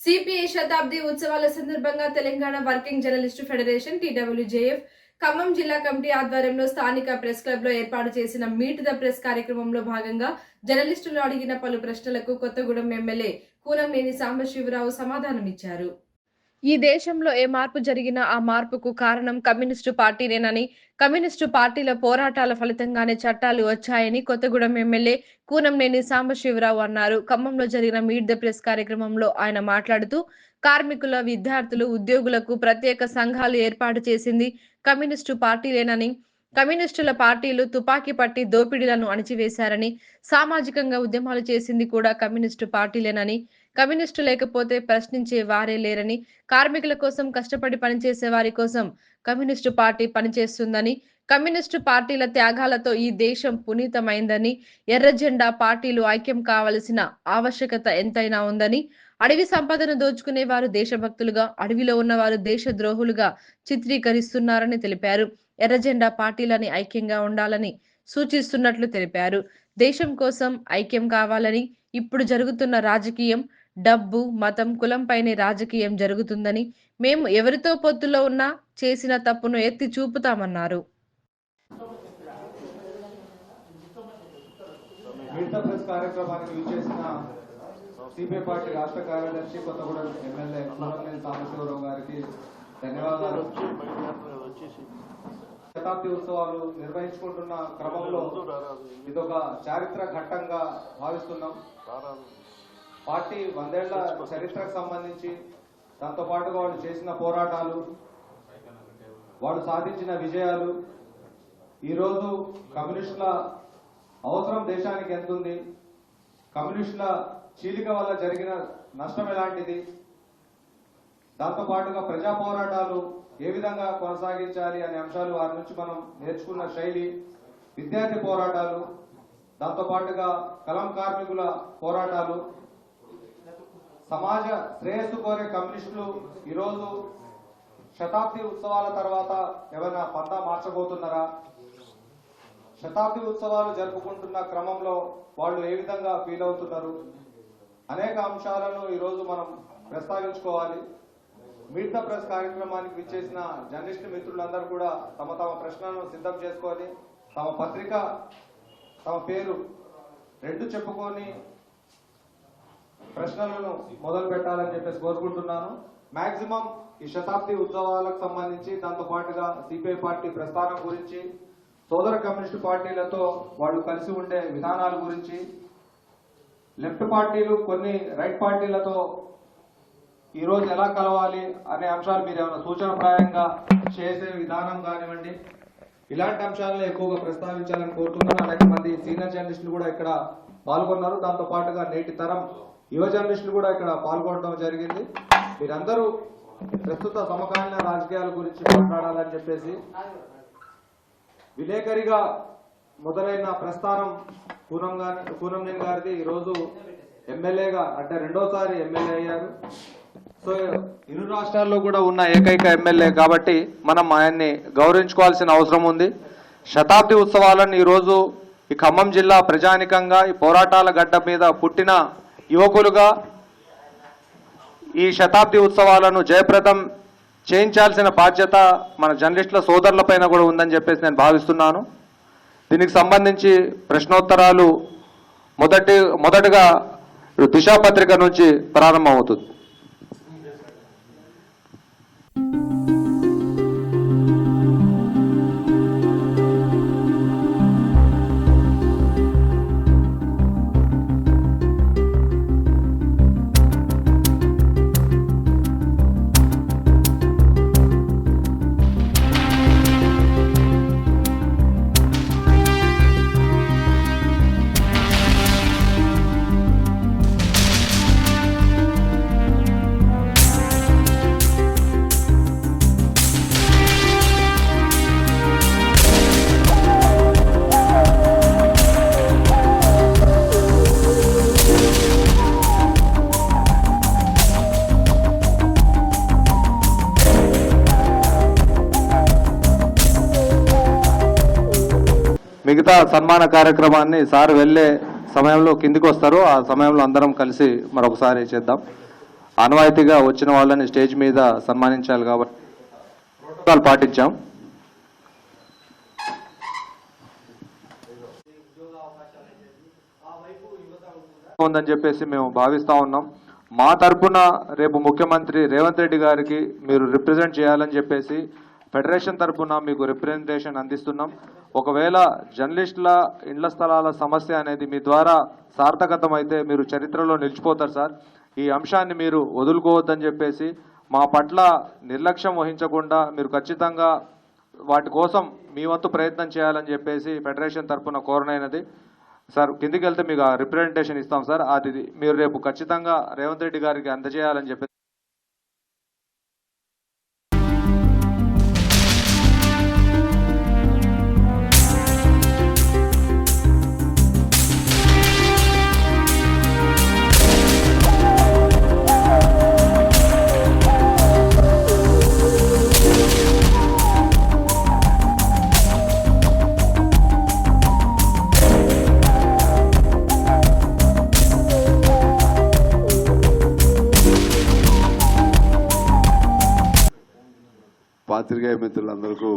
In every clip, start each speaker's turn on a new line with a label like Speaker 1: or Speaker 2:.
Speaker 1: CPI శతాబ్ది ఉత్సవాల సందర్భంగా Telangana working journalist federation TWJF Khammam జిల్లా కమిటీ ఆధ్వర్యంలో స్థానిక ప్రెస్ క్లబ్ లో ఏర్పాటు చేసిన మీట్ ద ప్రెస్ కార్యక్రమంలో భాగంగా జర్నలిస్టులు అడిగిన పలు ప్రశ్నలకు కొత్తగూడెం ఎమ్మెల్యే కూనంనేని సాంబశివరావు సమాధానమిచ్చారు. ఈ దేశంలో ఏ మార్పు జరిగినా ఆ మార్పుకు కారణం కమ్యూనిస్టు పార్టీనేనని, కమ్యూనిస్టు పార్టీల పోరాటాల ఫలితంగానే చట్టాలు వచ్చాయని కొత్తగూడెం ఎమ్మెల్యే కూనంనేని సాంబశివరావు అన్నారు. ఖమ్మంలో జరిగిన మీట్ ద ప్రెస్ కార్యక్రమంలో ఆయన మాట్లాడుతూ, కార్మికుల, విద్యార్థులు, ఉద్యోగులకు ప్రత్యేక సంఘాలు ఏర్పాటు చేసింది కమ్యూనిస్టు పార్టీలేనని, కమ్యూనిస్టుల పార్టీలు తుపాకీ పట్టి దోపిడీలను అణిచివేశారని, సామాజికంగా ఉద్యమాలు చేసింది కూడా కమ్యూనిస్టు పార్టీలేనని, కమ్యూనిస్టు లేకపోతే ప్రశ్నించే వారే లేరని, కార్మికుల కోసం కష్టపడి పనిచేసే వారి కోసం కమ్యూనిస్టు పార్టీ పనిచేస్తుందని, కమ్యూనిస్టు పార్టీల త్యాగాలతో ఈ దేశం పునీతమైందని, ఎర్ర జెండా పార్టీలు ఐక్యం కావలసిన ఆవశ్యకత ఎంతైనా ఉందని, అడవి సంపదను దోచుకునే వారు దేశభక్తులుగా, అడవిలో ఉన్నవారు దేశద్రోహులుగా చిత్రీకరిస్తున్నారని తెలిపారు. ఎర్ర జెండా పార్టీలని ఐక్యంగా ఉండాలని సూచిస్తున్నట్లు తెలిపారు. దేశం కోసం ఐక్యం కావాలని, ఇప్పుడు జరుగుతున్న రాజకీయం డబ్బు, మతం, కులంపైనే రాజకీయం జరుగుతుందని, మేము ఎవరితో పొత్తులో ఉన్నా చేసిన తప్పును ఎత్తి చూపుతామన్నారు.
Speaker 2: కార్యక్రమానికి విచ్చేసిన సిపిఐ పార్టీ రాష్ట్ర కార్యదర్శి కొత్తగూడెం ఎమ్మెల్యే కూనంనేని సాంబశివరావు గారికి ధన్యవాదాలు. శతాబ్ది ఉత్సవాలు నిర్వహించుకుంటున్న క్రమంలో ఇదొక చారిత్రక ఘట్టంగా భావిస్తున్నాం. పార్టీ 100 ఏళ్ల చరిత్రకు సంబంధించి దాంతో పాటుగా వాళ్ళు చేసిన పోరాటాలు, వాళ్ళు సాధించిన విజయాలు, ఈరోజు కమ్యూనిస్టుల అవసరం దేశానికి ఎంతుంది, కమ్యూనిస్టుల చీలిక వల్ల జరిగిన నష్టం ఎలాంటిది, దాంతో పాటుగా ప్రజా పోరాటాలు ఏ విధంగా కొనసాగించాలి అనే అంశాలు వారి నుంచి మనం నేర్చుకున్న శైలి, విద్యార్థి పోరాటాలు, దాంతో పాటుగా కలం కార్మికుల పోరాటాలు, సమాజ శ్రేయస్సు కోరే కమ్యూనిస్టులు ఈరోజు శతాబ్ది ఉత్సవాల తర్వాత ఏమైనా పందా మార్చబోతున్నారా, శతాబ్ది ఉత్సవాలు జరుపుకుంటున్న క్రమంలో వాళ్ళు ఏ విధంగా ఫీల్ అవుతున్నారు, అనేక అంశాలను ఈరోజు మనం ప్రస్తావించుకోవాలి. మీట్ ద ప్రెస్ కార్యక్రమానికి విచ్చేసిన జర్నలిస్టు మిత్రులందరూ కూడా తమ తమ ప్రశ్నలను సిద్ధం చేసుకొని తమ పత్రిక, తమ పేరు రెండు చెప్పుకొని ప్రశ్నలను మొదలు పెట్టాలని చెప్పేసి కోరుకుంటున్నాను. మాక్సిమం ఈ శతాబ్ది ఉత్సవాలకు సంబంధించి, దాంతో పాటుగా సిపిఐ పార్టీ ప్రస్థానం గురించి, సోదర కమ్యూనిస్టు పార్టీలతో వాళ్ళు కలిసి ఉండే విధానాల గురించి, లెఫ్ట్ పార్టీలు కొన్ని రైట్ పార్టీలతో ఈరోజు ఎలా కలవాలి అనే అంశాలు మీరు ఏమైనా సూచనప్రాయంగా చేసే విధానం కానివ్వండి, ఇలాంటి అంశాలను ఎక్కువగా ప్రస్తావించాలని కోరుతున్నాను. అనేక మంది సీనియర్ జర్నలిస్టులు కూడా ఇక్కడ పాల్గొన్నారు. దాంతో పాటుగా నేటి తరం యువ జర్నలిస్టులు కూడా ఇక్కడ పాల్గొనడం జరిగింది. మీరందరూ ప్రస్తుత సమకాలీన రాజకీయాల గురించి మాట్లాడాలని చెప్పేసి, విలేకరిగా మొదలైన ప్రస్థానం కూనంనేని గారిది ఈరోజు ఎమ్మెల్యేగా అంటే రెండోసారి ఎమ్మెల్యే అయ్యారు. సో ఇరు రాష్ట్రాల్లో కూడా ఉన్న ఏకైక ఎమ్మెల్యే కాబట్టి మనం ఆయన్ని గౌరవించుకోవాల్సిన అవసరం ఉంది. శతాబ్ది ఉత్సవాలను ఈరోజు ఈ ఖమ్మం జిల్లా ప్రజానికంగా ఈ పోరాటాల గడ్డ మీద పుట్టిన యువకులుగా ఈ శతాబ్ది ఉత్సవాలను జయప్రదం చేయించాల్సిన బాధ్యత మన జర్నలిస్టుల సోదరులపైన కూడా ఉందని చెప్పేసి నేను భావిస్తున్నాను. దీనికి సంబంధించి ప్రశ్నోత్తరాలు మొదటగా దిశా పత్రిక నుంచి ప్రారంభమవుతుంది. మిగతా సన్మాన కార్యక్రమాన్ని సార్ వెళ్ళే సమయంలో కిందికి వస్తారు. ఆ సమయంలో అందరం కలిసి మరొకసారి చేద్దాం. ఆనవాయితీగా వచ్చిన వాళ్ళని స్టేజ్ మీద సన్మానించాలి కాబట్టి ప్రోటోకాల్ పాటించాం. ఉందని చెప్పేసి మేము భావిస్తా ఉన్నాం. మా తరపున రేపు ముఖ్యమంత్రి రేవంత్ రెడ్డి గారికి మీరు రిప్రజెంట్ చేయాలని చెప్పేసి ఫెడరేషన్ తరపున మీకు రిప్రజెంటేషన్ అందిస్తున్నాం. ఒకవేళ జర్నలిస్టుల ఇండ్ల స్థలాల సమస్య అనేది మీ ద్వారా సార్థకతం అయితే మీరు చరిత్రలో నిలిచిపోతారు సార్. ఈ అంశాన్ని మీరు వదులుకోవద్దని చెప్పేసి మా పట్ల నిర్లక్ష్యం వహించకుండా మీరు ఖచ్చితంగా వాటి కోసం మీ వంతు ప్రయత్నం చేయాలని చెప్పేసి ఫెడరేషన్ తరపున కోరనైనది. సార్ కిందికి వెళ్తే మీకు రిప్రజెంటేషన్ ఇస్తాం సార్. అది మీరు రేపు ఖచ్చితంగా రేవంత్ రెడ్డి గారికి అందజేయాలని చెప్పి
Speaker 3: పాత్రికేయ మిత్రులందరికీ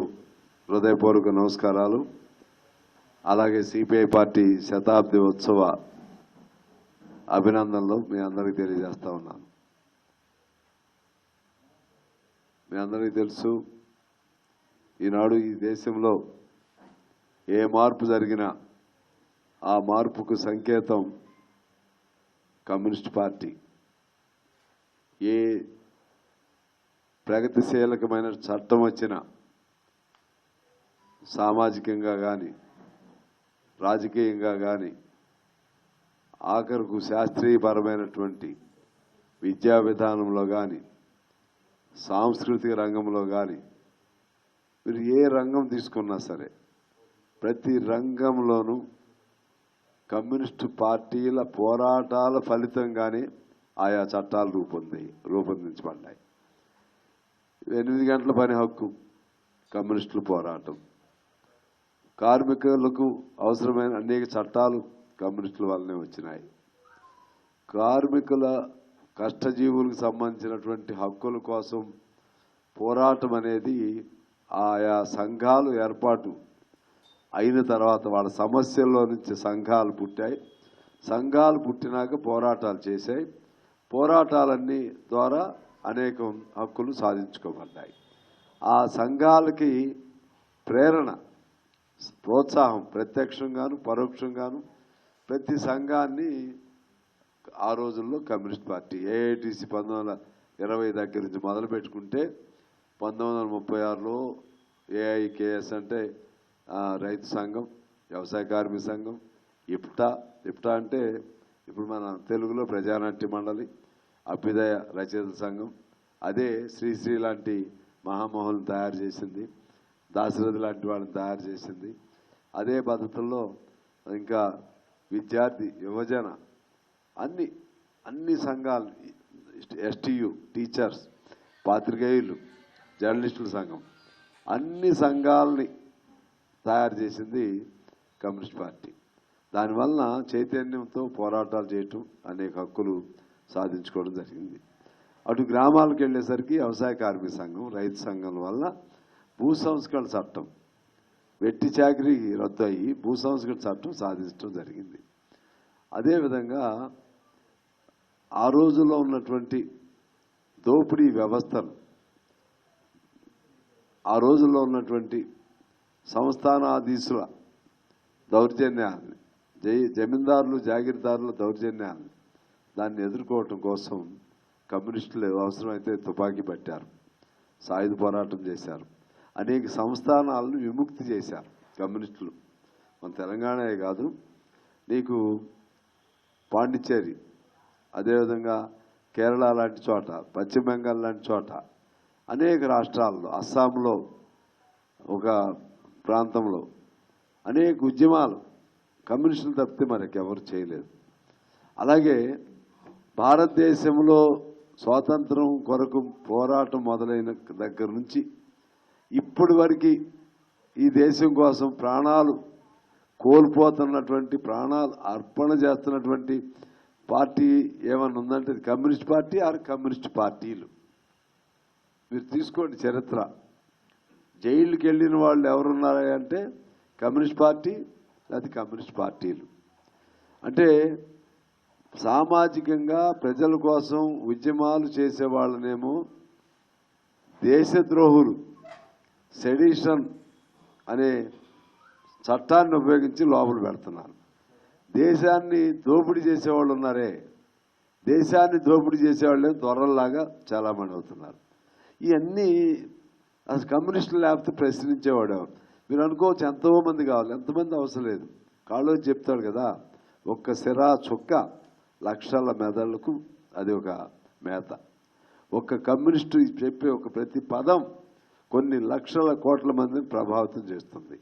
Speaker 3: హృదయపూర్వక నమస్కారాలు. అలాగే సిపిఐ పార్టీ శతాబ్ది ఉత్సవ అభినందనలు మీ అందరికీ తెలియజేస్తా ఉన్నాను. మీ అందరికీ తెలుసు, ఈనాడు ఈ దేశంలో ఏ మార్పు జరిగినా ఆ మార్పుకు సంకేతం కమ్యూనిస్ట్ పార్టీ. ఏ ప్రగతిశీలకమైన చట్టం వచ్చినా సామాజికంగా కానీ రాజకీయంగా కానీ ఆఖరుకు శాస్త్రీయపరమైనటువంటి విద్యా విధానంలో కానీ సాంస్కృతిక రంగంలో కానీ మీరు ఏ రంగం తీసుకున్నా సరే ప్రతి రంగంలోనూ కమ్యూనిస్టు పార్టీల పోరాటాల ఫలితంగానే ఆయా చట్టాలు రూపొందించబడ్డాయి. 8 గంటల పని హక్కు కమ్యూనిస్టుల పోరాటం, కార్మికులకు అవసరమైన అనేక చట్టాలు కమ్యూనిస్టుల వల్లనే వచ్చినాయి. కార్మికుల కష్టజీవులకు సంబంధించినటువంటి హక్కుల కోసం పోరాటం అనేది ఆయా సంఘాలు ఏర్పాటు అయిన తర్వాత వాళ్ళ సమస్యల్లో నుంచి సంఘాలు పుట్టాయి. సంఘాలు పుట్టినాక పోరాటాలు చేశాయి. పోరాటాలన్నీ ద్వారా అనేక హక్కులు సాధించుకోబడ్డాయి. ఆ సంఘాలకి ప్రేరణ, ప్రోత్సాహం ప్రత్యక్షంగాను పరోక్షంగాను ప్రతి సంఘాన్ని ఆ రోజుల్లో కమ్యూనిస్ట్ పార్టీ ఏఐటీసీ 1920 దగ్గర నుంచి మొదలు పెట్టుకుంటే 1936లో ఏఐకేఎస్ అంటే రైతు సంఘం, వ్యవసాయ కార్మిక సంఘం, ఇప్టా అంటే ఇప్పుడు మన తెలుగులో ప్రజానాట్య మండలి, అభ్యుదయ రచయితల సంఘం, అదే శ్రీశ్రీ లాంటి మహామోహన్ తయారు చేసింది, దాశరథి లాంటి వాళ్ళని తయారు చేసింది. అదే పద్ధతుల్లో ఇంకా విద్యార్థి యువజన అన్ని సంఘాలు, ఎస్టీయు టీచర్స్, పాత్రికేయులు, జర్నలిస్టుల సంఘం, అన్ని సంఘాలని తయారు చేసింది కమ్యూనిస్ట్ పార్టీ. దానివలన చైతన్యంతో పోరాటాలు చేయటం, అనేక హక్కులు సాధించుకోవడం జరిగింది. అటు గ్రామాలకు వెళ్ళేసరికి వ్యవసాయ కార్మిక సంఘం, రైతు సంఘం వల్ల భూ సంస్కరణ చట్టం, వెట్టి చాకరీ రద్దు అయ్యి భూ సంస్కరణ చట్టం సాధించడం జరిగింది. అదేవిధంగా ఆ రోజుల్లో ఉన్నటువంటి దోపిడీ వ్యవస్థను, ఆ రోజుల్లో ఉన్నటువంటి సంస్థానాధీశుల దౌర్జన్యాన్ని, జమీందారులు జాగీర్దారుల దౌర్జన్యాన్ని దాన్ని ఎదుర్కోవటం కోసం కమ్యూనిస్టులు అవసరమైతే తుపాకీ పట్టారు, సాయుధ పోరాటం చేశారు, అనేక సంస్థానాలను విముక్తి చేశారు కమ్యూనిస్టులు. మన తెలంగాణే కాదు, నీకు పాండిచ్చేరి, అదేవిధంగా కేరళ లాంటి చోట, పశ్చిమ బెంగాల్ లాంటి చోట, అనేక రాష్ట్రాల్లో, అస్సాంలో ఒక ప్రాంతంలో అనేక ఉద్యమాలు కమ్యూనిస్టులు తప్పితే మనకెవరు చేయలేదు. అలాగే భారతదేశంలో స్వాతంత్రం కొరకు పోరాటం మొదలైన దగ్గర నుంచి ఇప్పటి వరకు ఈ దేశం కోసం ప్రాణాలు కోల్పోతున్నటువంటి, ప్రాణాలు అర్పణ చేస్తున్నటువంటి పార్టీ ఏమన్నా ఉందంటే అది కమ్యూనిస్ట్ పార్టీ ఆర్ కమ్యూనిస్ట్ పార్టీలు. మీరు తీసుకోండి చరిత్ర. జైలుకి వెళ్ళిన వాళ్ళు ఎవరున్నారా అంటే కమ్యూనిస్ట్ పార్టీ అది కమ్యూనిస్ట్ పార్టీలు. అంటే సామాజికంగా ప్రజల కోసం ఉద్యమాలు చేసేవాళ్ళనేమో దేశద్రోహులు సెడిషన్ అనే చట్టాన్ని ఉపయోగించి లోపల పెడుతున్నారు. దేశాన్ని దోపిడీ చేసేవాళ్ళు ఉన్నారే, దేశాన్ని దోపిడీ చేసేవాళ్ళే దొరల్లాగా చాలామంది అవుతున్నారు. ఇవన్నీ అసలు కమ్యూనిస్టులు లేకపోతే ప్రశ్నించేవాడు. మీరు అనుకోవచ్చు ఎంతోమంది కావాలి, ఎంతమంది అవసరం లేదు. కాళ్ళు చెప్తాడు కదా, ఒక్క సిరా చుక్క లక్షల మెదళ్లకు అది ఒక మేత. ఒక్క కమ్యూనిస్టు చెప్పే ఒక ప్రతి పదం కొన్ని లక్షల కోట్ల మందిని ప్రభావితం చేస్తుంది.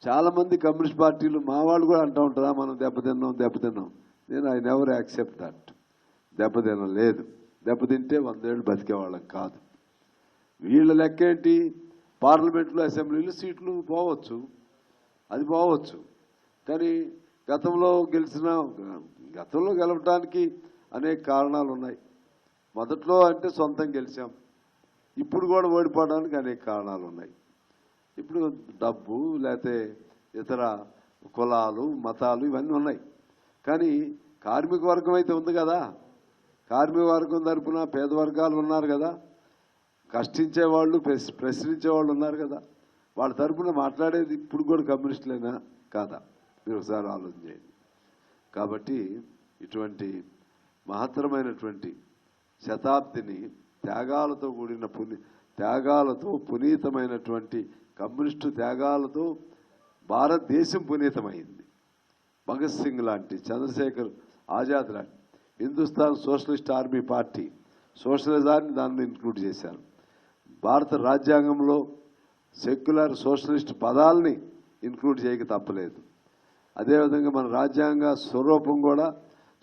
Speaker 3: చాలామంది కమ్యూనిస్ట్ పార్టీలు మా వాళ్ళు కూడా అంటూ ఉంటారా, మనం దెబ్బతిన్నాం. నేను ఐ నెవర్ యాక్సెప్ట్ దట్. దెబ్బతినం లేదు. దెబ్బతింటే 100 ఏళ్ళు బతికేవాళ్ళం కాదు. వీళ్ళ లెక్క ఏంటి, పార్లమెంట్లో అసెంబ్లీలో సీట్లు పోవచ్చు, అది పోవచ్చు. కానీ గతంలో గెలవడానికి అనేక కారణాలు ఉన్నాయి. మొదట్లో అంటే సొంతం గెలిచాం, ఇప్పుడు కూడా ఓడిపోవడానికి అనేక కారణాలు ఉన్నాయి. ఇప్పుడు డబ్బు లేకపోతే ఇతర కులాలు మతాలు ఇవన్నీ ఉన్నాయి. కానీ కార్మిక వర్గం అయితే ఉంది కదా, కార్మిక వర్గం తరపున పేద వర్గాలు ఉన్నారు కదా, కష్టించేవాళ్ళు ప్రశ్నించేవాళ్ళు ఉన్నారు కదా, వాళ్ళ తరపున మాట్లాడేది ఇప్పుడు కూడా కమ్యూనిస్టులైనా కాదా? మీరు ఒకసారి ఆలోచన చేయండి. కాబట్టి ఇటువంటి మహత్తరమైనటువంటి శతాబ్దిని త్యాగాలతో పునీతమైనటువంటి కమ్యూనిస్టు త్యాగాలతో భారతదేశం పునీతమైంది. భగత్ సింగ్ లాంటి, చంద్రశేఖర్ ఆజాద్ లాంటి హిందుస్థాన్ సోషలిస్ట్ ఆర్మీ పార్టీ సోషలిజాన్ని దాన్ని ఇంక్లూడ్ చేశారు. భారత రాజ్యాంగంలో సెక్యులర్ సోషలిస్ట్ పదాలని ఇంక్లూడ్ చేయక తప్పలేదు. అదేవిధంగా మన రాజ్యాంగ స్వరూపం కూడా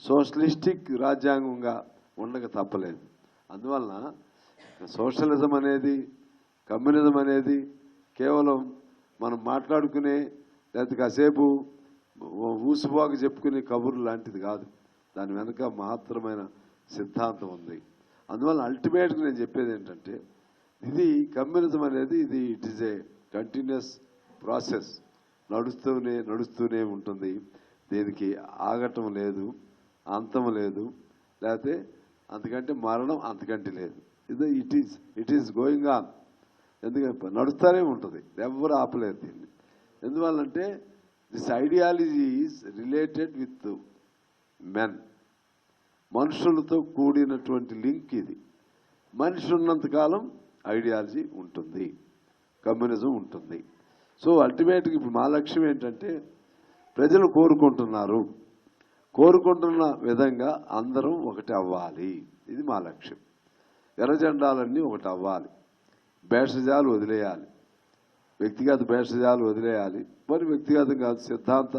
Speaker 3: సోషలిస్టిక్ రాజ్యాంగంగా ఉండక తప్పలేదు. అందువలన సోషలిజం అనేది కమ్యూనిజం అనేది కేవలం మనం మాట్లాడుకునే లేకపోతే కాసేపు ఊసుపోక చెప్పుకునే కబుర్లు లాంటిది కాదు. దాని వెనుక మహత్తరమైన సిద్ధాంతం ఉంది. అందువల్ల అల్టిమేట్గా నేను చెప్పేది ఏంటంటే ఇది కమ్యూనిజం అనేది it is a continuous process, నడుస్తూనే ఉంటుంది. దీనికి ఆగటం లేదు, అంతం లేదు, లేకపోతే అంతకంటే మరణం అంతకంటే లేదు. It is going on. ఎందుకంటే నడుస్తూనే ఉంటుంది, ఎవరు ఆపలేరు దీన్ని. ఎందువల్లంటే this ideology is related with men. మనుషులతో కూడినటువంటి లింక్ ఇది. మనిషి ఉన్నంతకాలం ఐడియాలజీ ఉంటుంది, కమ్యూనిజం ఉంటుంది. సో అల్టిమేట్గా ఇప్పుడు మా లక్ష్యం ఏంటంటే ప్రజలు కోరుకుంటున్న విధంగా అందరం ఒకటి అవ్వాలి. ఇది మా లక్ష్యం. ఎర్రజెండాలన్నీ ఒకటి అవ్వాలి, భేషజాలు వదిలేయాలి, వ్యక్తిగత భేషజాలు వదిలేయాలి. మరి వ్యక్తిగతం కాదు, సిద్ధాంత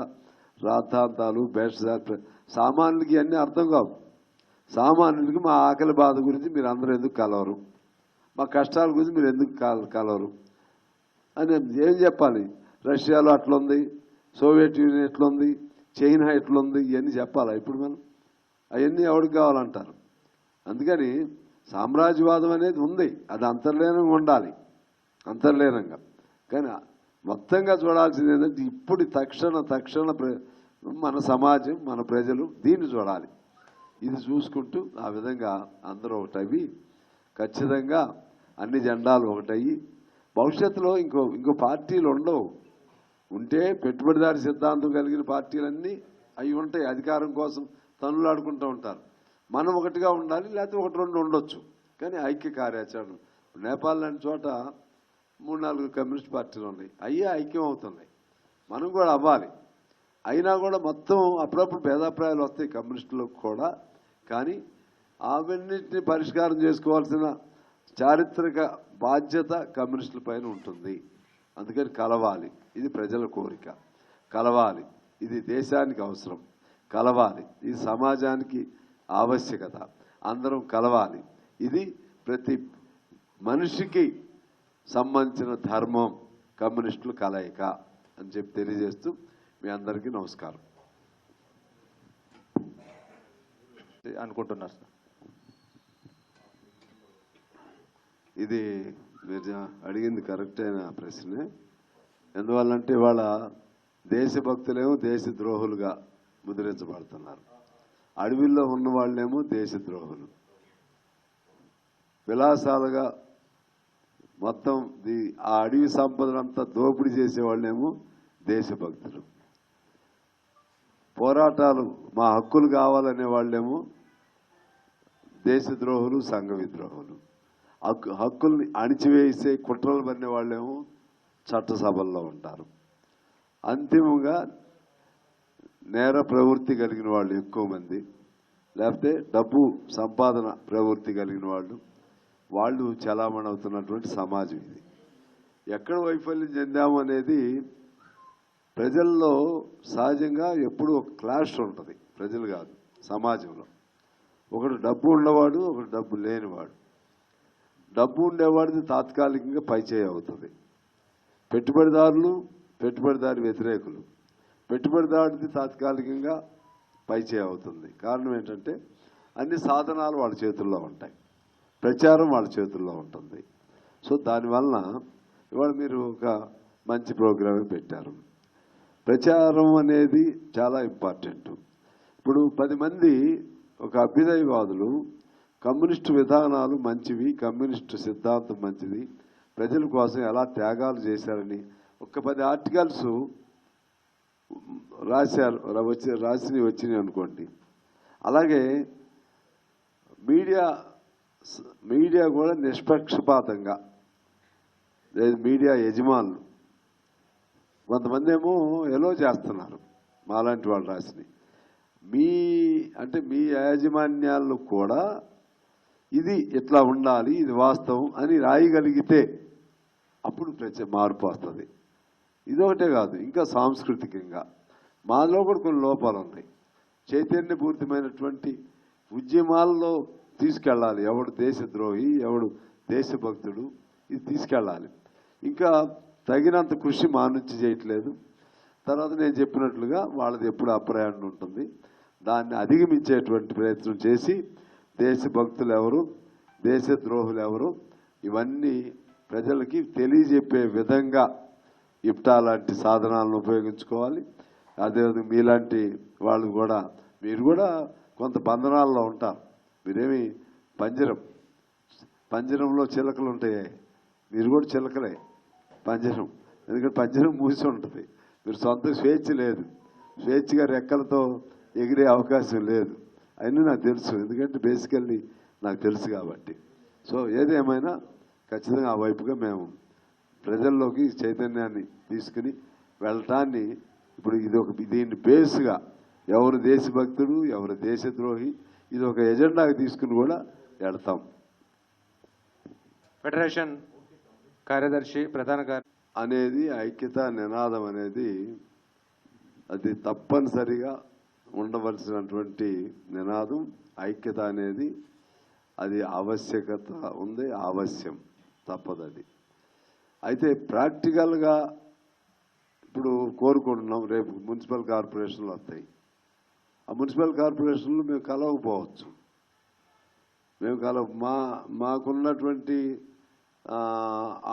Speaker 3: రాద్ధాంతాలు భేషజాలు సామాన్యులకి అన్నీ అర్థం కావు. సామాన్యులకి మా ఆకలి బాధ గురించి మీరు అందరూ ఎందుకు కలవరు, మా కష్టాల గురించి మీరు ఎందుకు కలవరు అని ఏం చెప్పాలి? రష్యాలో అట్లుంది, సోవియట్ యూనియన్ ఎట్లుంది, చైనా ఎట్లుంది, ఇవన్నీ చెప్పాలా? ఇప్పుడు మనం అవన్నీ ఎవరికి కావాలంటారు. అందుకని సామ్రాజ్యవాదం అనేది ఉంది, అది అంతర్లీనంగా ఉండాలి, అంతర్లీనంగా. కానీ మొత్తంగా చూడాల్సింది ఏంటంటే ఇప్పుడు తక్షణ మన సమాజం, మన ప్రజలు దీన్ని చూడాలి. ఇది చూసుకుంటూ ఆ విధంగా అందరూ ఒకటవి ఖచ్చితంగా అన్ని జెండాలు ఒకటయ్యి భవిష్యత్తులో ఇంకో పార్టీలు ఉండవు. ఉంటే పెట్టుబడిదారి సిద్ధాంతం కలిగిన పార్టీలన్నీ అవి ఉంటాయి, అధికారం కోసం తనులాడుకుంటూ ఉంటారు. మనం ఒకటిగా ఉండాలి, లేకపోతే 1-2 ఉండొచ్చు. కానీ ఐక్య కార్యాచరణ. నేపాల్ లాంటి చోట 3-4 కమ్యూనిస్ట్ పార్టీలు ఉన్నాయి, అయ్యే ఐక్యం అవుతున్నాయి. మనం కూడా అవ్వాలి. అయినా కూడా మొత్తం అప్పుడప్పుడు భేదాభిప్రాయాలు వస్తాయి కమ్యూనిస్టులకు కూడా. కానీ అవన్నింటినీ పరిష్కారం చేసుకోవాల్సిన చారిత్రక బాధ్యత కమ్యూనిస్టుల పైన ఉంటుంది. అందుకని కలవాలి, ఇది ప్రజల కోరిక. కలవాలి, ఇది దేశానికి అవసరం. కలవాలి, ఇది సమాజానికి ఆవశ్యకత. అందరం కలవాలి, ఇది ప్రతి మనిషికి సంబంధించిన ధర్మం. కమ్యూనిస్టులు కలయిక అని చెప్పి తెలియజేస్తూ మీ అందరికీ నమస్కారం.
Speaker 2: అనుకుంటున్నారు సార్?
Speaker 3: ఇది మీరు అడిగింది కరెక్ట్ అయిన ప్రశ్నే. ఎందువల్లంటే వాళ్ళ దేశభక్తులేమో దేశద్రోహులుగా ముద్రించబడుతున్నారు, అడవిల్లో ఉన్న వాళ్ళేమో దేశద్రోహులు. విలాసాలుగా మొత్తం ఆ అడవి సంపదనంతా దోపిడీ చేసేవాళ్ళేమో దేశభక్తులు. పోరాటాలు మా హక్కులు కావాలనే వాళ్ళేమో దేశద్రోహులు, సంఘ విద్రోహులు. హక్కుల్ని అణిచివేసే కుట్రలు పడిన వాళ్ళేమో చట్టసభల్లో ఉంటారు. అంతిమంగా నేర ప్రవృత్తి కలిగిన వాళ్ళు ఎక్కువ మంది, లేకపోతే డబ్బు సంపాదన ప్రవృత్తి కలిగిన వాళ్ళు చలామణి అవుతున్నటువంటి సమాజం ఇది. ఎక్కడ వైఫల్యం చెందాము అనేది ప్రజల్లో సహజంగా ఎప్పుడు ఒక క్లాష్ ఉంటుంది. ప్రజలు కాదు, సమాజంలో. ఒకడు డబ్బు ఉన్నవాడు, ఒకడు డబ్బు లేనివాడు. డబ్బు ఉండేవాడిది తాత్కాలికంగా పైచేయి అవుతుంది. పెట్టుబడిదారి వ్యతిరేకులు. పెట్టుబడిదారుడిది తాత్కాలికంగా పైచేయి అవుతుంది. కారణం ఏంటంటే అన్ని సాధనాలు వాళ్ళ చేతుల్లో ఉంటాయి, ప్రచారం వాళ్ళ చేతుల్లో ఉంటుంది. సో దానివలన ఇవాళ మీరు ఒక మంచి ప్రోగ్రామే పెట్టారు. ప్రచారం అనేది చాలా ఇంపార్టెంట్. ఇప్పుడు 10 మంది ఒక అభ్యుదయవాదులు కమ్యూనిస్టు విధానాలు మంచివి, కమ్యూనిస్టు సిద్ధాంతం మంచిది, ప్రజల కోసం ఎలా త్యాగాలు చేశారని ఒక 10 ఆర్టికల్స్ రాసినవి వచ్చినాయి అనుకోండి. అలాగే మీడియా కూడా నిష్పక్షపాతంగా, మీడియా యజమానులు కొంతమంది ఏమో ఎలో చేస్తున్నారు మాలాంటి వాళ్ళు రాసినవి. మీ యాజమాన్యాలు కూడా ఇది ఇట్లా ఉండాలి, ఇది వాస్తవం అని రాయగలిగితే అప్పుడు మార్పు వస్తుంది. ఇదొకటే కాదు, ఇంకా సాంస్కృతికంగా మాలో కూడా కొన్ని లోపాలు ఉన్నాయి. చైతన్యపూరితమైనటువంటి ఉద్యమాల్లో తీసుకెళ్ళాలి. ఎవడు దేశద్రోహి, ఎవడు దేశభక్తుడు, ఇది తీసుకెళ్ళాలి. ఇంకా తగినంత కృషి మా నుంచి చేయట్లేదు. తర్వాత నేను చెప్పినట్లుగా వాళ్ళది ఎప్పుడు అప్రయాణం ఉంటుంది. దాన్ని అధిగమించేటువంటి ప్రయత్నం చేసి దేశభక్తులు ఎవరు, దేశద్రోహులు ఎవరు, ఇవన్నీ ప్రజలకి తెలియజెప్పే విధంగా ఇప్టా లాంటి సాధనాలను ఉపయోగించుకోవాలి. అదేవిధంగా మీలాంటి వాళ్ళు కూడా, మీరు కూడా కొంత బంధనాల్లో ఉంటారు. మీరేమి పంజరంలో చిలకలు ఉంటాయి, మీరు కూడా చిలకలే. పంజరం, ఎందుకంటే పంజరం మూసి ఉంటుంది. మీరు సొంత స్వేచ్ఛ లేదు, స్వేచ్ఛగా రెక్కలతో ఎగిరే అవకాశం లేదు. అయినా నాకు తెలుసు, ఎందుకంటే బేసికల్లీ నాకు తెలుసు కాబట్టి. సో ఏదేమైనా ఖచ్చితంగా ఆ వైపుగా మేము ప్రజల్లోకి చైతన్యాన్ని తీసుకుని వెళ్ళటాన్ని, ఇప్పుడు దీన్ని బేస్గా ఎవరు దేశభక్తుడు, ఎవరు దేశద్రోహి, ఇది ఒక ఎజెండాకి తీసుకుని కూడా వెళ్తాం.
Speaker 2: ఫెడరేషన్ కార్యదర్శి, ప్రధాన
Speaker 3: అనేది ఐక్యత నినాదం అనేది అది తప్పనిసరిగా ఉండవలసినటువంటి నినాదం. ఐక్యత అనేది అది ఆవశ్యకత ఉంది, ఆవశ్యం, తప్పదు అది. అయితే ప్రాక్టికల్గా ఇప్పుడు కోరుకుంటున్నాం, రేపు మున్సిపల్ కార్పొరేషన్లు వస్తాయి. ఆ మున్సిపల్ కార్పొరేషన్లు మేము కలవకపోవచ్చు. మాకున్నటువంటి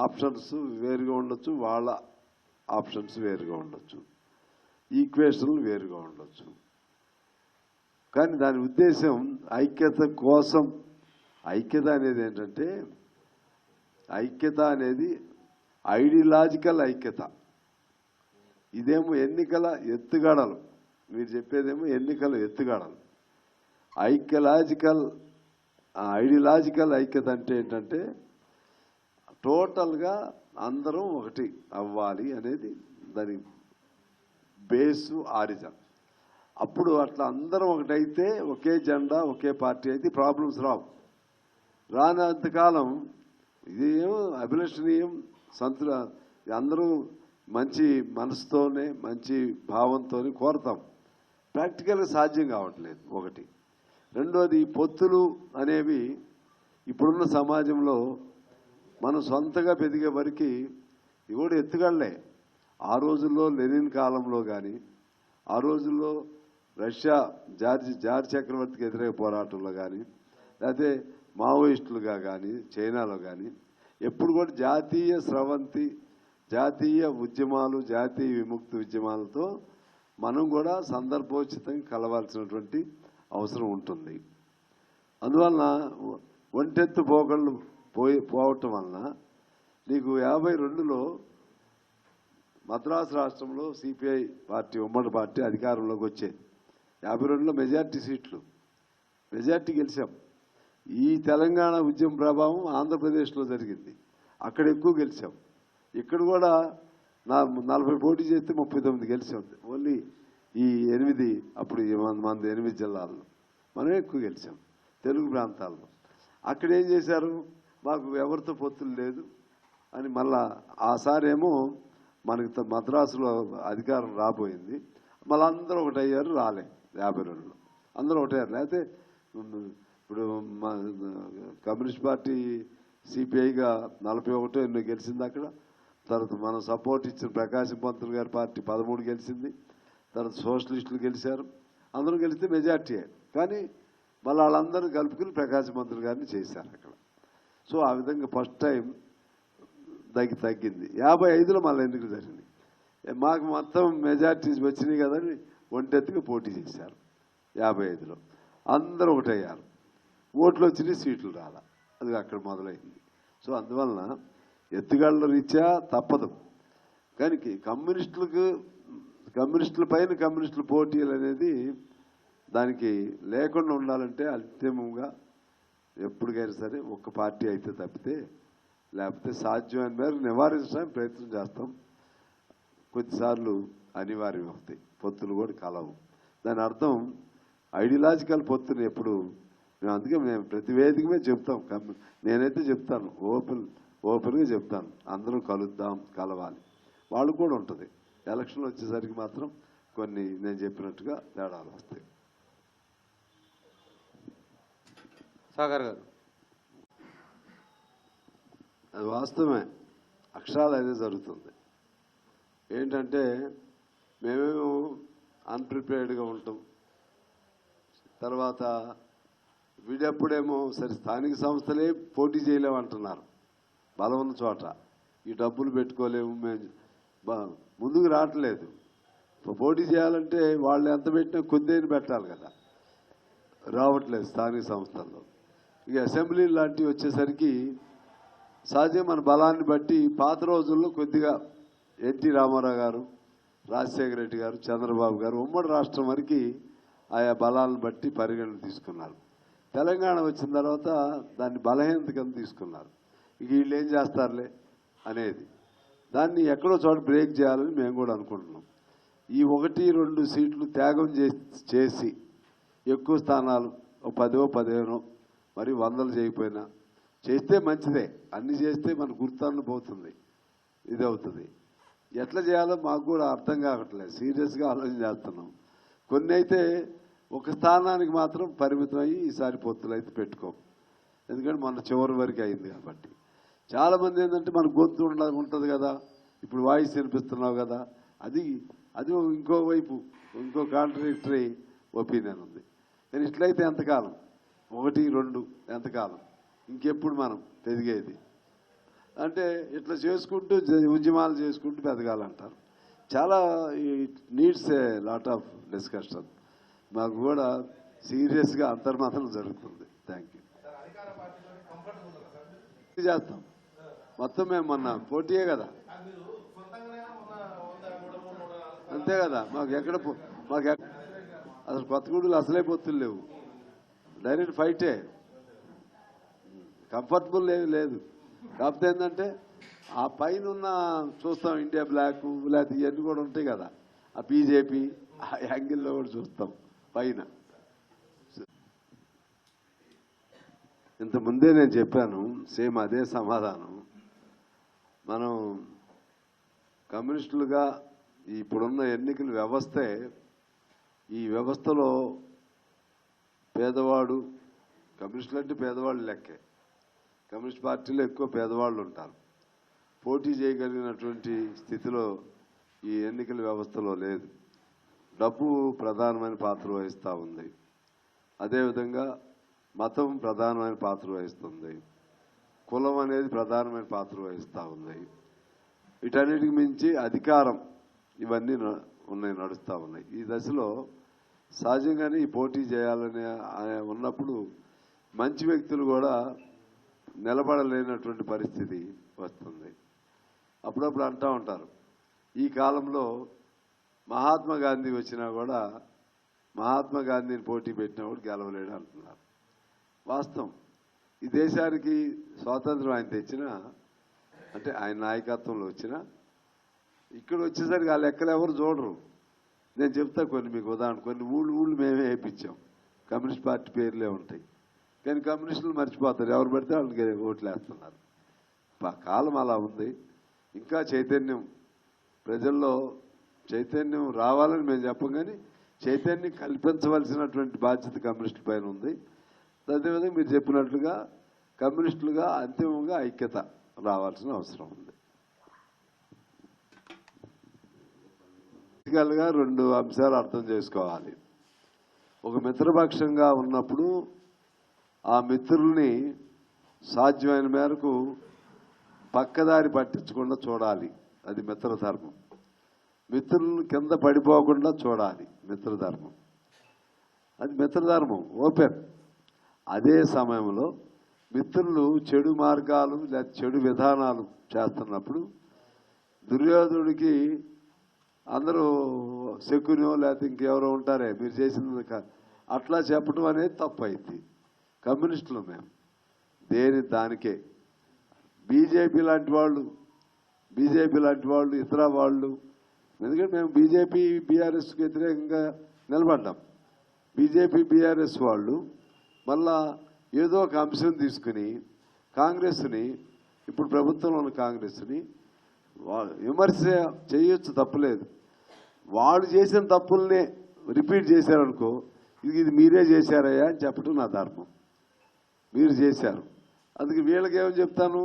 Speaker 3: ఆప్షన్స్ వేరుగా ఉండొచ్చు, వాళ్ళ ఆప్షన్స్ వేరుగా ఉండొచ్చు, ఈక్వేషన్లు వేరుగా ఉండొచ్చు. కానీ దాని ఉద్దేశం ఐక్యత కోసం. ఐక్యత అనేది ఏంటంటే, ఐక్యత అనేది ఐడియలాజికల్ ఐక్యత. ఇదేమో ఎన్నికల ఎత్తుగడలు, మీరు చెప్పేదేమో ఎన్నికల ఎత్తుగడలు. ఐడియలాజికల్ ఐక్యత అంటే ఏంటంటే టోటల్గా అందరం ఒకటి అవ్వాలి అనేది దాని బేసు, ఆరిజన్. అప్పుడు అట్లా అందరం ఒకటైతే, ఒకే జెండా, ఒకే పార్టీ అయితే ప్రాబ్లమ్స్ రానంతకాలం ఇది అభిలషణీయం. అందరూ మంచి మనసుతోనే, మంచి భావంతోనే కోరతాం. ప్రాక్టికల్గా సాధ్యం కావట్లేదు ఒకటి. రెండోది, పొత్తులు అనేవి ఇప్పుడున్న సమాజంలో మనం సొంతగా పెరిగే వరకు ఇవి కూడా ఎత్తుగడలే. ఆ రోజుల్లో లెనిన్ కాలంలో కానీ, ఆ రోజుల్లో రష్యా జార్జ్ చక్రవర్తికి వ్యతిరేక పోరాటంలో కానీ లేకపోతే మావోయిస్టులుగా కానీ చైనాలో కానీ ఎప్పుడు కూడా జాతీయ స్రవంతి జాతీయ ఉద్యమాలు జాతీయ విముక్తి ఉద్యమాలతో మనం కూడా సందర్భోచితంగా కలవాల్సినటువంటి అవసరం ఉంటుంది. అందువలన ఒంటెత్తు పోకళ్ళు పోవటం వలన నీకు 52లో మద్రాసు రాష్ట్రంలో సిపిఐ పార్టీ ఉమ్మడి పార్టీ అధికారంలోకి వచ్చేది. 52లో మెజార్టీ గెలిచాం. ఈ తెలంగాణ ఉద్యమ ప్రభావం ఆంధ్రప్రదేశ్లో జరిగింది, అక్కడ ఎక్కువ గెలిచాం. ఇక్కడ కూడా 40 పోటీ చేస్తే 39 గెలిచాం. ఓన్లీ ఈ 8 అప్పుడు మంది 8 జిల్లాల్లో మనం ఎక్కువ గెలిచాం తెలుగు ప్రాంతాల్లో. అక్కడ ఏం చేశారు, మాకు ఎవరితో పొత్తులు లేదు అని మళ్ళా ఆసారేమో మనకి మద్రాసులో అధికారం రాబోయింది. మళ్ళీ అందరూ ఒకటయ్యారు, రాలే 52లో అందరూ ఒకటయ్యారు. లేకపోతే ఇప్పుడు మా కమ్యూనిస్ట్ పార్టీ సిపిఐగా 41 ఎన్నో గెలిచింది అక్కడ. తర్వాత మనం సపోర్ట్ ఇచ్చిన ప్రకాశం పంతులు గారి పార్టీ 13 గెలిచింది. తర్వాత సోషలిస్టులు గెలిచారు, అందరూ గెలిస్తే మెజార్టీయే. కానీ మళ్ళీ వాళ్ళందరూ కలుపుకుని ప్రకాశం పంతులు గారిని చేశారు అక్కడ. సో ఆ విధంగా ఫస్ట్ టైం తగ్గింది. 55లో మళ్ళీ ఎన్నికలు జరిగింది. మాకు మొత్తం మెజార్టీస్ వచ్చినాయి కదని ఒంటెత్తుగా పోటీ చేశారు. 55లో అందరూ ఒకటయ్యారు, ఓట్లు వచ్చినాయి, సీట్లు రాలా. అది అక్కడ మొదలైంది. సో అందువలన ఎత్తుగాళ్ళ రీత్యా తప్పదు. కానీ కమ్యూనిస్టుల పైన కమ్యూనిస్టుల పోటీలు అనేది దానికి లేకుండా ఉండాలంటే అంతిమంగా ఎప్పటికైనా సరే ఒక్క పార్టీ అయితే తప్పితే, లేకపోతే సాధ్యమైన మేరకు నివారించడానికి ప్రయత్నం చేస్తాం. కొద్దిసార్లు అనివార్యం అవుతాయి, పొత్తులు కూడా కలవు. దాని అర్థం ఐడియాలజికల్ పొత్తుని ఎప్పుడు అందుకే మేము ప్రతి వేదిక మీద చెప్తాం. నేనైతే చెప్తాను, ఓపెన్గా చెప్తాను, అందరూ కలవాలి. వాళ్ళు కూడా ఉంటుంది. ఎలక్షన్లు వచ్చేసరికి మాత్రం కొన్ని నేను చెప్పినట్టుగా తేడాలు వస్తాయి.
Speaker 2: సాగర్ గారు,
Speaker 3: అది వాస్తవమే, అక్షరాలు అదే జరుగుతుంది. ఏంటంటే మేమేమో అన్ప్రిపేర్డ్గా ఉంటాం. తర్వాత వీడెప్పుడేమో సరే స్థానిక సంస్థలే పోటీ చేయలేమంటున్నారు బలం ఉన్న చోట. ఈ డబ్బులు పెట్టుకోలేము, మేము ముందుకు రావట్లేదు. పోటీ చేయాలంటే వాళ్ళు ఎంత పెట్టినా కొద్దిగా పెట్టాలి కదా, రావట్లేదు స్థానిక సంస్థల్లో. ఇక అసెంబ్లీ లాంటివి వచ్చేసరికి సహజంగా మన బలాన్ని బట్టి పాత రోజుల్లో కొద్దిగా ఎన్టీ రామారావు గారు, రాజశేఖర రెడ్డి గారు, చంద్రబాబు గారు ఉమ్మడి రాష్ట్రం వరకు ఆయా బలాలను బట్టి పరిగణన తీసుకున్నారు. తెలంగాణ వచ్చిన తర్వాత దాన్ని బలహీనత కింద తీసుకున్నారు. ఇక వీళ్ళు ఏం చేస్తారులే అనేది, దాన్ని ఎక్కడో చోట బ్రేక్ చేయాలని మేము కూడా అనుకుంటున్నాం. ఈ 1-2 సీట్లు త్యాగం చేసి ఎక్కువ స్థానాలు 10-15 మరి 100 చేయకపోయినా చేస్తే మంచిదే. అన్ని చేస్తే మన గుర్తాన్ని పోతుంది, ఇది అవుతుంది. ఎట్లా చేయాలో మాకు కూడా అర్థం కావట్లేదు, సీరియస్గా ఆలోచన చేస్తున్నాం. కొన్ని అయితే ఒక స్థానానికి మాత్రం పరిమితం అయ్యి ఈసారి పొత్తులు అయితే పెట్టుకోం, ఎందుకంటే మన చివరి వరకు అయింది కాబట్టి. చాలామంది ఏంటంటే మన గొంతు ఉంటుంది కదా, ఇప్పుడు వాయిస్ వినిపిస్తున్నావు కదా, అది ఇంకో వైపు ఇంకో కాంట్రడిక్టరీ ఒపీనియన్ ఉంది. కానీ ఇట్లయితే ఎంతకాలం, 1-2 ఎంతకాలం, ఇంకెప్పుడు మనం ఎదిగేది? అంటే ఇట్లా చేసుకుంటూ ఉద్యమాలు చేసుకుంటూ పెదగాలంటారు. చాలా needs a lot of discussion. మాకు కూడా సీరియస్గా అంతర్మథనం జరుగుతుంది. Thank you. చేస్తాం మొత్తం మేము మొన్న పోటీయే కదా, అంతే కదా. మాకు అసలు కొత్తగూడలు అసలే పొత్తులు లేవు, డైరెక్ట్ ఫైటే, కంఫర్టబుల్ లేదు. కాకపోతే ఏంటంటే ఆ పైన ఉన్న చూస్తాం ఇండియా బ్లాక్ లేకపోతే ఇవన్నీ కూడా ఉంటాయి కదా, ఆ బీజేపీ ఆ యాంగిల్లో కూడా చూస్తాం పైన. ఇంతకుముందే నేను చెప్పాను, సేమ్ అదే సమాధానం. మనం కమ్యూనిస్టులుగా ఇప్పుడున్న ఎన్నికల వ్యవస్థే, ఈ వ్యవస్థలో పేదవాడు, కమ్యూనిస్టులు అంటే పేదవాళ్ళు లెక్కే, కమ్యూనిస్ట్ పార్టీలో ఎక్కువ పేదవాళ్ళు ఉంటారు. పోటీ చేయగలిగినటువంటి స్థితిలో ఈ ఎన్నికల వ్యవస్థలో లేదు. డబ్బు ప్రధానమైన పాత్ర వహిస్తూ ఉంది. అదేవిధంగా మతం ప్రధానమైన పాత్ర వహిస్తుంది. కులం అనేది ప్రధానమైన పాత్ర వహిస్తూ ఉంది. వీటన్నిటికి మించి అధికారం, ఇవన్నీ నడుస్తూ ఉన్నాయి. ఈ దశలో సహజంగానే ఈ పోటీ చేయాలని ఉన్నప్పుడు మంచి వ్యక్తులు కూడా నిలబడలేనటువంటి పరిస్థితి వస్తుంది. అప్పుడప్పుడు అంటూ ఉంటారు, ఈ కాలంలో మహాత్మా గాంధీ వచ్చినా కూడా మహాత్మా గాంధీని పోటీ పెట్టినా కూడా గెలవలేడు అంటున్నారు. వాస్తవం. ఈ దేశానికి స్వాతంత్రం ఆయన తెచ్చినా, అంటే ఆయన నాయకత్వంలో వచ్చినా, ఇక్కడ వచ్చేసరికి ఆ లెక్కలు ఎవరు చూడరు. నేను చెప్తా కొన్ని మీకు ఉదాహరణ. కొన్ని ఊళ్ళు మేమే వేయించాం, కమ్యూనిస్ట్ పార్టీ పేర్లే ఉంటాయి, కానీ కమ్యూనిస్టులు మర్చిపోతారు, ఎవరు పడితే వాళ్ళకి ఓట్లు వేస్తున్నారు. కాలం అలా ఉంది. ఇంకా చైతన్యం, ప్రజల్లో చైతన్యం రావాలని మేము చెప్పం, కానీ చైతన్యం కల్పించవలసినటువంటి బాధ్యత కమ్యూనిస్టుల పైన ఉంది. అదేవిధంగా మీరు చెప్పినట్లుగా కమ్యూనిస్టులుగా అంతిమంగా ఐక్యత రావాల్సిన అవసరం ఉంది. బేసికల్గా 2 అంశాలు అర్థం చేసుకోవాలి. ఒక మిత్రపక్షంగా ఉన్నప్పుడు ఆ మిత్రుల్ని సాధ్యమైన మేరకు పక్కదారి పట్టించకుండా చూడాలి, అది మిత్రధర్మం. మిత్రులను కింద పడిపోకుండా చూడాలి, మిత్రధర్మం. అది మిత్రధర్మం, ఓపెన్. అదే సమయంలో మిత్రులు చెడు మార్గాలు లేదా చెడు విధానాలు చేస్తున్నప్పుడు దుర్యోధనుడికి అందరూ శకునో లేకపోతే ఇంకెవరో ఉంటారే మీరు చేసింది అట్లా చెప్పడం అనేది తప్పు అయింది. కమ్యూనిస్టులు మేము దానికే. బీజేపీ లాంటి వాళ్ళు ఇతర వాళ్ళు, ఎందుకంటే మేము బీజేపీ బీఆర్ఎస్కి వ్యతిరేకంగా నిలబడ్డాం. బీజేపీ బీఆర్ఎస్ వాళ్ళు మళ్ళా ఏదో ఒక అంశం తీసుకుని కాంగ్రెస్ని, ఇప్పుడు ప్రభుత్వంలో ఉన్న కాంగ్రెస్ని విమర్శ చేయొచ్చు, తప్పులేదు. వాళ్ళు చేసిన తప్పుల్నే రిపీట్ చేశారనుకో, ఇది మీరే చేశారయ్యా అని చెప్పడం నా ధర్మం. మీరు చేశారు, అందుకే వీళ్ళకి ఏమని చెప్తాను,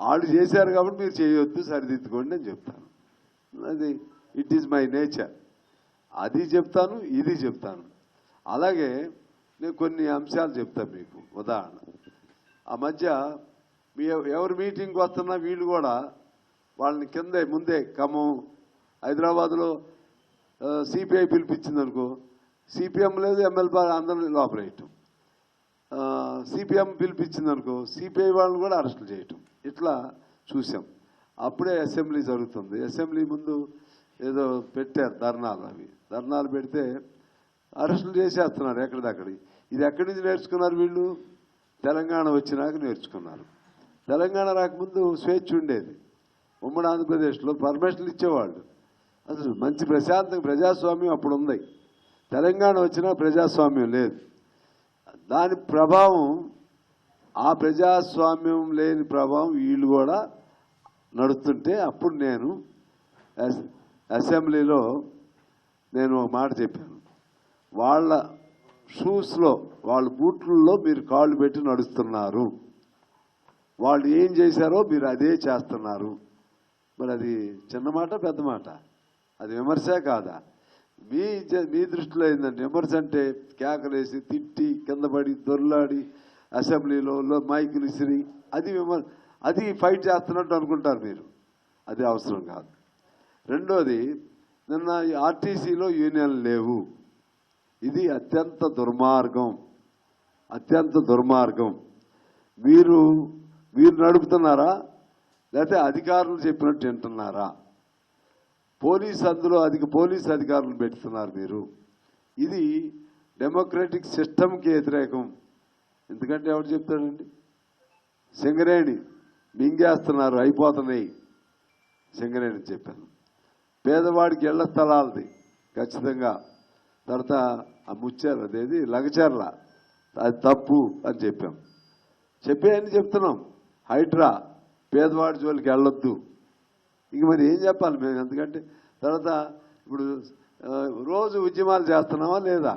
Speaker 3: వాళ్ళు చేశారు కాబట్టి మీరు చేయొద్దు, సరిదిద్దుకోండి అని చెప్తాను. అది ఇట్ ఈజ్ మై నేచర్. అది చెప్తాను, ఇది చెప్తాను. అలాగే నేను కొన్ని అంశాలు చెప్తాను మీకు. ఉదాహరణ, ఆ మధ్య ఎవరు మీటింగ్కి వస్తున్నా వీళ్ళు కూడా వాళ్ళని ముందే ఖమ్మం, హైదరాబాద్లో సిపిఐ పిలిపించింది అనుకో, సిపిఎం లేదు, ఎమ్మెల్యే అందరినీ లోపలేయటం. సిపిఎం పిలిపించింది అనుకో, సిపిఐ వాళ్ళని కూడా అరెస్టులు చేయటం. ఇట్లా చూసాం. అప్పుడే అసెంబ్లీ జరుగుతుంది. అసెంబ్లీ ముందు ఏదో పెట్టారు ధర్నాలు పెడితే అరెస్టులు చేసేస్తున్నారు ఎక్కడిదక్కడి. ఇది ఎక్కడి నుంచి నేర్చుకున్నారు వీళ్ళు? తెలంగాణ వచ్చినాక నేర్చుకున్నారు. తెలంగాణ రాకముందు స్వేచ్ఛ ఉండేది. ఉమ్మడి ఆంధ్రప్రదేశ్లో పర్మిషన్లు ఇచ్చేవాళ్ళు. అసలు మంచి ప్రజాస్వామ్యం అప్పుడు ఉంది. తెలంగాణ వచ్చినా ప్రజాస్వామ్యం లేదు. దాని ప్రభావం, ఆ ప్రజాస్వామ్యం లేని ప్రభావం వీళ్ళు కూడా నడుస్తుంటే అప్పుడు నేను అసెంబ్లీలో ఒక మాట చెప్పాను. వాళ్ళ షూస్లో, వాళ్ళ బూట్లలో మీరు కాళ్ళు పెట్టి నడుస్తున్నారు, వాళ్ళు ఏం చేశారో మీరు అదే చేస్తున్నారు. మరి అది చిన్న మాట పెద్ద మాట? అది విమర్శే కాదా? మీ దృష్టిలో ఏంటంటే విమర్శ అంటే కేకలేసి తిట్టి కింద పడి దొర్లాడి అసెంబ్లీలో మైకులు ఇసిరి అది ఫైట్ చేస్తున్నట్టు అనుకుంటారు మీరు. అది అవసరం కాదు. రెండోది, నిన్న ఆర్టీసీలో యూనియన్లు లేవు. ఇది అత్యంత దుర్మార్గం. మీరు నడుపుతున్నారా లేకపోతే అధికారులు చెప్పినట్టు వింటున్నారా? అందులో పోలీస్ అధికారులు పెడుతున్నారు మీరు. ఇది డెమోక్రటిక్ సిస్టమ్కి వ్యతిరేకం. ఎందుకంటే ఎవరు చెప్తాడండి? సింగరేణి మింగేస్తున్నారు, అయిపోతున్నాయి. సింగరేణి చెప్పాను. పేదవాడికి ఇళ్ల స్థలాలది ఖచ్చితంగా. తర్వాత ఆ ముచ్చారు, అదేది లగచర్ల, అది తప్పు అని చెప్పామని చెప్తున్నాం. హైడ్రా, పేదవాడి జోలికి వెళ్ళొద్దు. ఇంక మరి ఏం చెప్పాలి మేము? ఎందుకంటే తర్వాత ఇప్పుడు రోజు ఉద్యమాలు చేస్తున్నామా లేదా?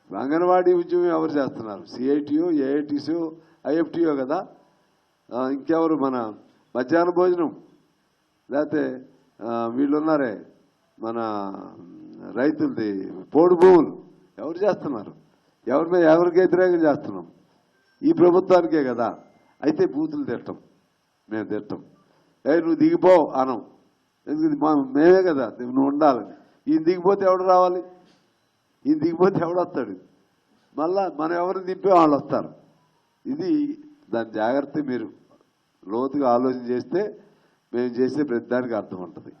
Speaker 3: అంగన్వాడీ ఉద్యమం ఎవరు చేస్తున్నారు? సిఐటియో, ఏఐటీసీయో, ఐఎఫ్టీయో కదా. ఇంకెవరు? మన మధ్యాహ్న భోజనం, లేకపోతే వీళ్ళున్నారే మన రైతులది పోడు భూములు ఎవరు చేస్తున్నారు? ఎవరికి వ్యతిరేకం చేస్తున్నాం? ఈ ప్రభుత్వానికే కదా. అయితే బూతులు తిట్టం, మేము తిట్టం. నువ్వు దిగిపో అనం, ఎందుకు మేమే కదా నువ్వు ఉండాలని. ఈయన దిగిపోతే ఎవడు రావాలి? ఈయన దిగిపోతే ఎవడు వస్తాడు? మళ్ళా మనం ఎవరిని దింపే వాళ్ళు వస్తారు. ఇది దాని జాగ్రత్త మీరు లోతుగా ఆలోచన చేస్తే మేము చేసే ప్రతి దానికి అర్థం ఉంటుంది.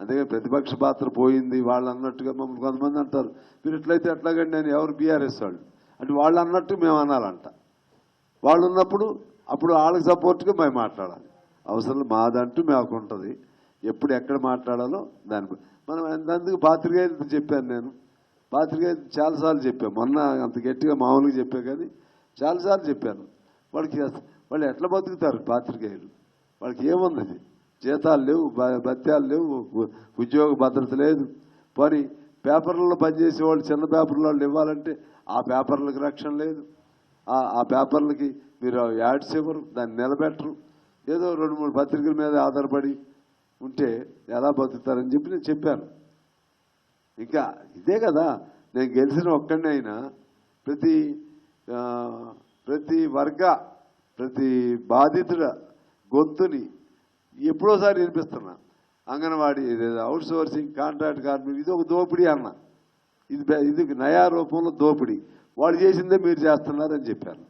Speaker 3: అందుకని ప్రతిపక్ష పాత్ర పోయింది వాళ్ళు అన్నట్టుగా మమ్మల్ని కొంతమంది అంటారు, మీరు ఎట్లయితే ఎట్లాగండి అని. ఎవరు? బీఆర్ఎస్ వాళ్ళు. అంటే వాళ్ళు అన్నట్టు మేము అనాలంట. వాళ్ళు ఉన్నప్పుడు అప్పుడు వాళ్ళకి సపోర్ట్గా మేము మాట్లాడాలి. అవసరం మాదంటూ మాకు ఉంటుంది. ఎప్పుడు ఎక్కడ మాట్లాడాలో దాని మనం అందుకు పాత్రికేయులతో చెప్పాను నేను. పాత్రికేయులు చాలాసార్లు చెప్పాను. మొన్న అంత గట్టిగా మామూలుగా చెప్పా కానీ చాలాసార్లు చెప్పాను. వాళ్ళు ఎట్లా బతుకుతారు పాత్రికేయులు? వాళ్ళకి ఏముంది? జీతాలు లేవు, భత్యాలు లేవు, ఉద్యోగ భద్రత లేదు. పోనీ పేపర్లలో పనిచేసే వాళ్ళు చిన్న పేపర్లలో ఇవ్వాలంటే ఆ పేపర్లకు రక్షణ లేదు. ఆ పేపర్లకి మీరు యాడ్స్ ఇవ్వరు, దాన్ని నిలబెట్టరు. ఏదో 2-3 పత్రికల మీద ఆధారపడి ఉంటే ఎలా బతుకుతారని చెప్పి నేను చెప్పాను. ఇంకా ఇదే కదా నేను గెలిచిన ఒక్కడిని అయినా ప్రతి ప్రతి బాధితుల గొంతుని ఎప్పుడోసారి వినిపిస్తున్నా. అంగన్వాడీ అవుట్ సోర్సింగ్ కాంట్రాక్ట్ కార్మికులు ఇది ఒక దోపిడీ అన్న. ఇది నయా రూపంలో దోపిడీ. వాళ్ళు చేసిందే మీరు చేస్తున్నారని చెప్పాను.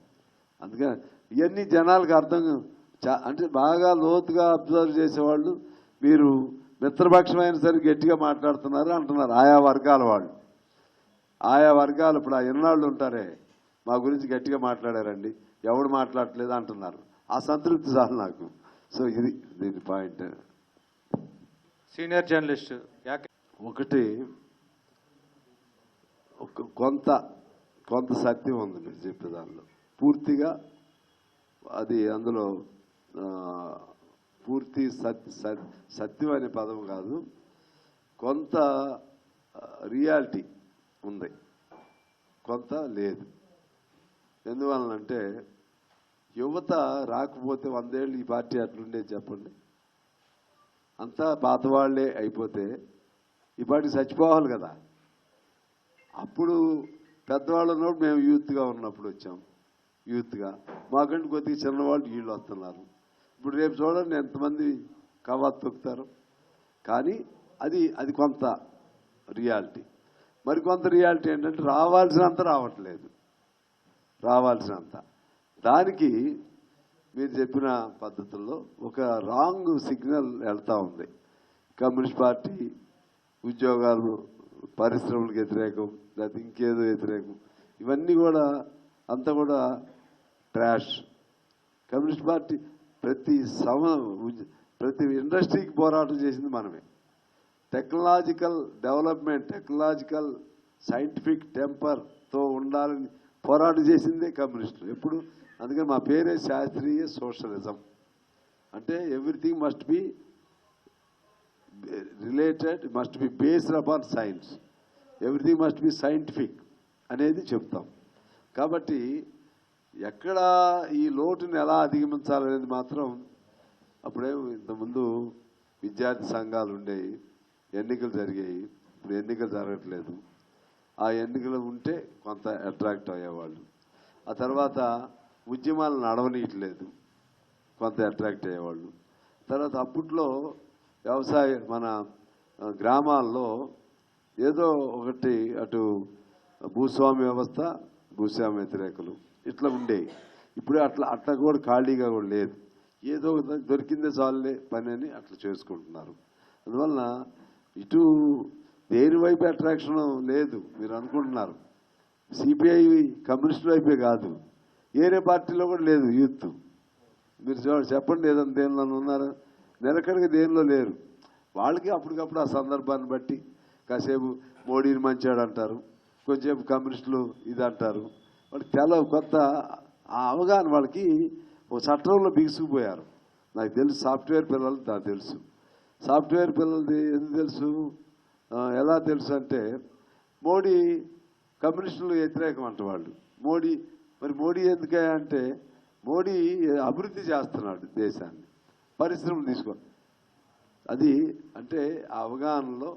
Speaker 3: అందుకని ఇవన్నీ జనాలకు అర్థం అంటే బాగా లోతుగా అబ్జర్వ్ చేసేవాళ్ళు మీరు మిత్రపక్షమైన సరే గట్టిగా మాట్లాడుతున్నారు అంటున్నారు ఆయా వర్గాల వాళ్ళు. ఆయా వర్గాలు ఇప్పుడు ఆ ఎన్నాళ్ళు ఉంటారే మా గురించి గట్టిగా మాట్లాడారండి, ఎవడు మాట్లాడలేదు అంటున్నారు. ఆ సంతృప్తి చాలు నాకు. సో ఇది దీని పాయింట్.
Speaker 2: సీనియర్ జర్నలిస్ట్
Speaker 3: ఒకటి కొంత సత్యం ఉంది మీరు చెప్పే దానిలో. పూర్తిగా అది అందులో పూర్తి సత్యం అనే పదం కాదు, కొంత రియాలిటీ ఉంది, కొంత లేదు. ఎందువలనంటే యువత రాకపోతే 100 ఏళ్ళు ఈ పార్టీ అట్లుండేది చెప్పండి. అంతా పాతవాళ్లే అయిపోతే ఈ పార్టీ చచ్చిపోవాలి కదా. అప్పుడు పెద్దవాళ్ళు ఉన్నప్పుడు మేము యూత్గా ఉన్నప్పుడు వచ్చాం. యూత్గా మాకంటే కొద్దిగా చిన్నవాళ్ళు వీళ్ళు వస్తున్నారు. ఇప్పుడు రేపు చూడండి ఎంతమంది కవాత్ తొక్కుతారు. కానీ అది కొంత రియాలిటీ. మరికొంత రియాలిటీ ఏంటంటే రావాల్సినంత రావట్లేదు. రావాల్సినంత దానికి మీరు చెప్పిన పద్ధతుల్లో ఒక రాంగ్ సిగ్నల్ వెళ్తూ ఉంది. కమ్యూనిస్ట్ పార్టీ ఉద్యోగాలు, పరిశ్రమలకు వ్యతిరేకం, లేకపోతే ఇంకేదో వ్యతిరేకం, ఇవన్నీ కూడా అంతా కూడా ట్రాష్. కమ్యూనిస్ట్ పార్టీ ప్రతి ఇండస్ట్రీకి పోరాటం చేసింది మనమే. టెక్నాలజికల్ డెవలప్మెంట్, టెక్నాలజికల్ సైంటిఫిక్ టెంపర్తో ఉండాలని పోరాటం చేసిందే కమ్యూనిస్టులు ఎప్పుడు. అందుకని మా పేరే శాస్త్రీయ సోషలిజం. అంటే everything must be related, must be based upon science, everything must be scientific అనేది చెప్తాం. కాబట్టి ఎక్కడ ఈ లోటుని ఎలా అధిగమించాలనేది మాత్రం అప్పుడేమో ఇంతకుముందు విద్యార్థి సంఘాలు ఉండేవి, ఎన్నికలు జరిగాయి. ఇప్పుడు ఎన్నికలు జరగట్లేదు. ఆ ఎన్నికలు ఉంటే కొంత అట్రాక్ట్ అయ్యేవాళ్ళు. ఆ తర్వాత ఉద్యమాలు నడవనీయట్లేదు, కొంత అట్రాక్ట్ అయ్యేవాళ్ళు. తర్వాత అప్పట్లో మన గ్రామాల్లో ఏదో ఒకటి అటు భూస్వామ్య వ్యవస్థ, భూస్వామ్య వ్యతిరేకులు ఇట్లా ఉండేవి. ఇప్పుడు అట్లా కూడా ఖాళీగా కూడా లేదు. ఏదో దొరికిందే చాలులే పని అని అట్లా చేసుకుంటున్నారు. అందువలన ఇటు దేని వైపు అట్రాక్షన్ లేదు. మీరు అనుకుంటున్నారు సిపిఐ కమ్యూనిస్టుల వైపే కాదు, వేరే పార్టీలో కూడా లేదు యూత్. మీరు చెప్పండి ఏదైనా దేనిలో ఉన్నారా? నిలకడగా దేనిలో లేరు. వాళ్ళకి అప్పటికప్పుడు ఆ సందర్భాన్ని బట్టి కాసేపు మోడీని మంచాడు అంటారు, కొంచెంసేపు కమ్యూనిస్టులు ఇది అంటారు. వాళ్ళకి కొత్త ఆ అవగాహన వాళ్ళకి ఒక చట్టంలో బిగుసుకుపోయారు. నాకు తెలుసు సాఫ్ట్వేర్ పిల్లలు నాకు తెలుసు. సాఫ్ట్వేర్ పిల్లలది ఎందుకు తెలుసు, ఎలా తెలుసు అంటే మోడీ కమ్యూనిస్టులు వ్యతిరేకం అంట వాళ్ళు. మోడీ ఎందుకే అంటే మోడీ అభివృద్ధి చేస్తున్నాడు దేశాన్ని, పరిశ్రమలు తీసుకో. అది అంటే ఆ అవగాహనలో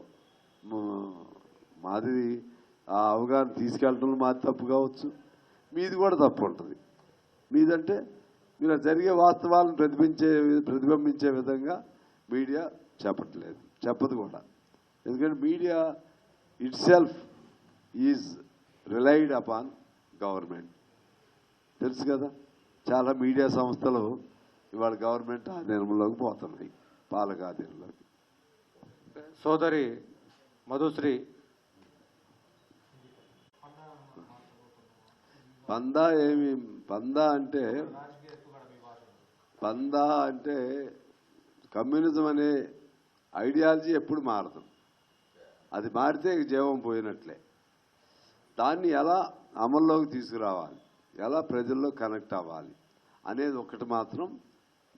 Speaker 3: మాది ఆ అవగాహన తీసుకెళ్ళడంలో మాది తప్పు కావచ్చు, మీది కూడా తప్పు ఉంటుంది. మీదంటే మీరు జరిగే వాస్తవాలను ప్రతిబింబించే విధంగా మీడియా చెప్పట్లేదు, చెప్పదు కూడా. ఎందుకంటే media it self is relied upon government. తెలుసు కదా, చాలా మీడియా సంస్థలు ఇవాళ గవర్నమెంట్ ఆధీనంలోకి పోతున్నాయి, పాలక ఆధీనంలోకి.
Speaker 2: సోదరి మధుశ్రీ.
Speaker 3: పందా అంటే కమ్యూనిజం అనే ఐడియాలజీ ఎప్పుడు మారదు. అది మారితే జీవం పోయినట్లే. దాన్ని ఎలా అమల్లోకి తీసుకురావాలి, ఎలా ప్రజల్లో కనెక్ట్ అవ్వాలి అనేది ఒకటి మాత్రం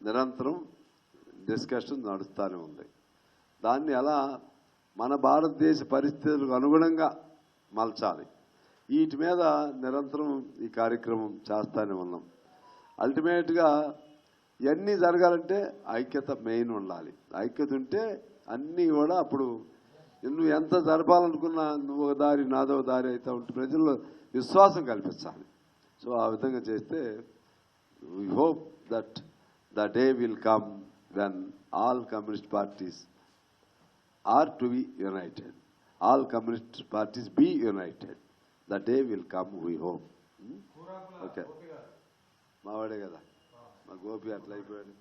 Speaker 3: నిరంతరం డిస్కషన్ నడుస్తూనే ఉంది. దాన్ని ఎలా మన భారతదేశ పరిస్థితులకు అనుగుణంగా మలచాలి, వీటి మీద నిరంతరం ఈ కార్యక్రమం చేస్తూనే ఉన్నాం. అల్టిమేట్గా ఇవన్నీ జరగాలంటే ఐక్యత మెయిన్ ఉండాలి. ఐక్యత ఉంటే అన్నీ కూడా అప్పుడు నువ్వు ఎంత జరపాలనుకున్నా నువ్వు ఒక దారి నాదో దారి అయితే ఉంటే ప్రజల్లో విశ్వాసం కల్పించాలి. సో ఆ విధంగా చేస్తే we hope that the day will come when all communist parties are to be united. All communist parties be united. The day will come, we hope. Okay. మావాడే కదా, మా గోపి అట్లా అయిపోయాడు.